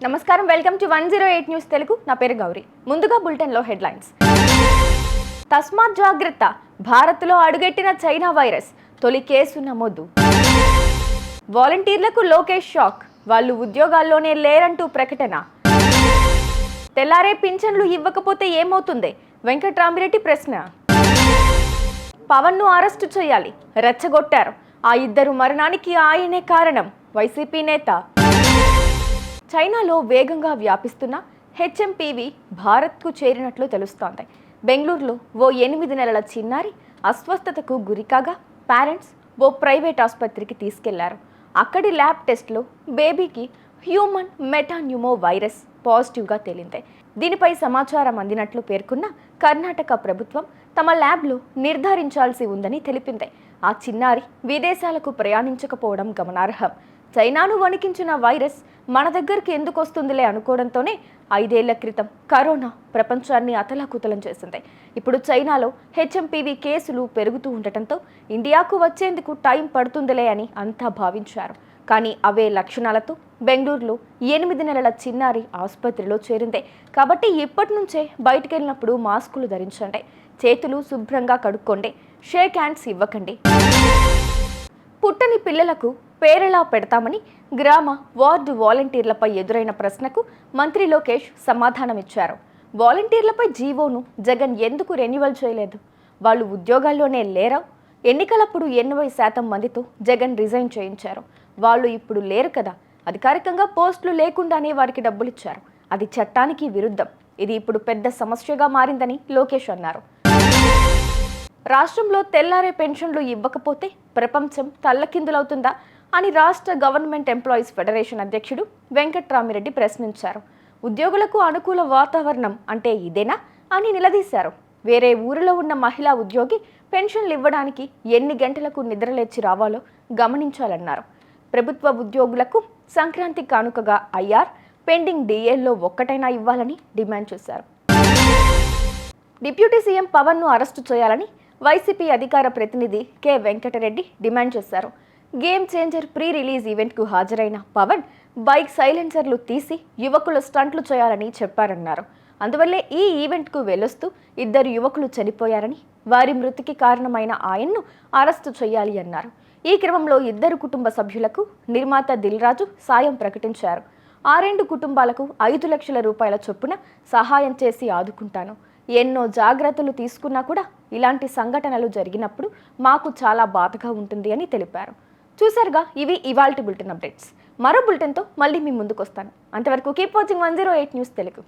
నమస్కారం, welcome to 108 news Telugu. నా పేరు గౌరీ. ముందుగా బులెటిన్లో హెడ్లైన్స్. తస్మాత్ జాగ్రత్త, భారత్లో అడుగెట్టిన చైనా వైరస్, తొలి కేసు నమోదు. వాలంటీర్లకు లోకేష్ షాక్, వాళ్ళు ఉద్యోగాల్లోనే లేరంటూ ప్రకటన. తెల్లారే పింఛన్లు ఇవ్వకపోతే ఏమవుతుంది, వెంకట్రామిరెడ్డి ప్రశ్న. పవన్ను అరెస్టు చేయాలి, రెచ్చగొట్టారు. ఆ ఇద్దరు మరణానికి ఆయనే కారణం, వైసీపీ నేత. చైనాలో వేగంగా వ్యాపిస్తున్న హెచ్ఎంపీవీ భారత్కు చేరినట్లు తెలుస్తోంది. బెంగళూరులో ఓ 8 నెలల చిన్నారి అస్వస్థతకు గురికాగా పేరెంట్స్ ఓ ప్రైవేట్ ఆసుపత్రికి తీసుకెళ్లారు. అక్కడి ల్యాబ్ టెస్ట్లో బేబీకి హ్యూమన్ మెటాన్యూమో వైరస్ పాజిటివ్గా తేలింది. దీనిపై సమాచారం అందినట్లు పేర్కొన్న కర్ణాటక ప్రభుత్వం తమ ల్యాబ్లో నిర్ధారించాల్సి ఉందని తెలిపింది. ఆ చిన్నారి విదేశాలకు ప్రయాణించకపోవడం గమనార్హం. చైనాను వణికించిన వైరస్ మన దగ్గరికి ఎందుకు వస్తుందిలే అనుకోవడంతోనే 5 ఏళ్ల క్రితం కరోనా ప్రపంచాన్ని అతలాకుతలం చేసింది. ఇప్పుడు చైనాలో హెచ్ఎంపీవీ కేసులు పెరుగుతూ ఉండటంతో ఇండియాకు వచ్చేందుకు టైం పడుతుందిలే అని అంతా భావించారు. కానీ అవే లక్షణాలతో బెంగళూరులో 8 నెలల చిన్నారి ఆసుపత్రిలో చేరింది. కాబట్టి ఇప్పటి నుంచే బయటికి వెళ్ళినప్పుడు మాస్కులు ధరించండి, చేతులు శుభ్రంగా కడుక్కోండి, షేక్ హ్యాండ్స్ ఇవ్వకండి. పుట్టని పిల్లలకు పేరెలా పెడతామని గ్రామ వార్డు వాలంటీర్లపై ఎదురైన ప్రశ్నకు మంత్రి లోకేష్ సమాధానమిచ్చారు. వాలంటీర్లపై జీవోను జగన్ ఎందుకు రెన్యువల్ చేయలేదు? వాళ్ళు ఉద్యోగాల్లోనే లేరా? ఎన్నికలప్పుడు 80% మందితో జగన్ రిజైన్ చేయించారు. వాళ్ళు ఇప్పుడు లేరు కదా. అధికారికంగా పోస్టులు లేకుండానే వారికి డబ్బులిచ్చారు. అది చట్టానికి విరుద్ధం. ఇది ఇప్పుడు పెద్ద సమస్యగా మారిందని లోకేష్ అన్నారు. రాష్ట్రంలో తెల్లారే పెన్షన్లు ఇవ్వకపోతే ప్రపంచం తల్లకిందులవుతుందా అని రాష్ట్ర గవర్నమెంట్ ఎంప్లాయీస్ ఫెడరేషన్ అధ్యక్షుడు వెంకట్రామిరెడ్డి ప్రశ్నించారు. ఉద్యోగులకు అనుకూల వాతావరణం అంటే ఇదేనా అని నిలదీశారు. వేరే ఊరిలో ఉన్న మహిళా ఉద్యోగి పెన్షన్లు ఇవ్వడానికి ఎన్ని గంటలకు నిద్రలేచి రావాలో గమనించాలన్నారు. ప్రభుత్వ ఉద్యోగులకు సంక్రాంతి కానుకగా ఐఆర్, పెండింగ్ డిఏల్లో ఒక్కటైనా ఇవ్వాలని డిమాండ్ చేశారు. డిప్యూటీ సీఎం పవన్ను అరెస్టు చేయాలని వైసీపీ అధికార ప్రతినిధి కె వెంకటరెడ్డి డిమాండ్ చేశారు. గేమ్ చేంజర్ ప్రీ రిలీజ్ ఈవెంట్కు హాజరైన పవన్ బైక్ సైలెన్సర్లు తీసి యువకులు స్టంట్లు చేయాలని చెప్పారన్నారు. అందువల్లే ఈ ఈవెంట్కు వెళ్ళొస్తూ 2 యువకులు చనిపోయారని, వారి మృతికి కారణమైన ఆయన్ను అరెస్టు చేయాలి అన్నారు. ఈ క్రమంలో 2 కుటుంబ సభ్యులకు నిర్మాత దిల్ రాజు సాయం ప్రకటించారు. 6 కుటుంబాలకు 5 లక్షల రూపాయల చొప్పున సహాయం చేసి ఆదుకుంటాను. ఎన్నో జాగ్రత్తలు తీసుకున్నా కూడా ఇలాంటి సంఘటనలు జరిగినప్పుడు మాకు చాలా బాధగా ఉంటుంది అని తెలిపారు. చూసారుగా, ఇవి ఇవాల్టి బులెటిన్ అప్డేట్స్. మరో బులెటిన్తో మళ్ళీ మీ ముందుకు వస్తాను. అంతవరకు కీప్ వాచింగ్ 108 న్యూస్ తెలుగు.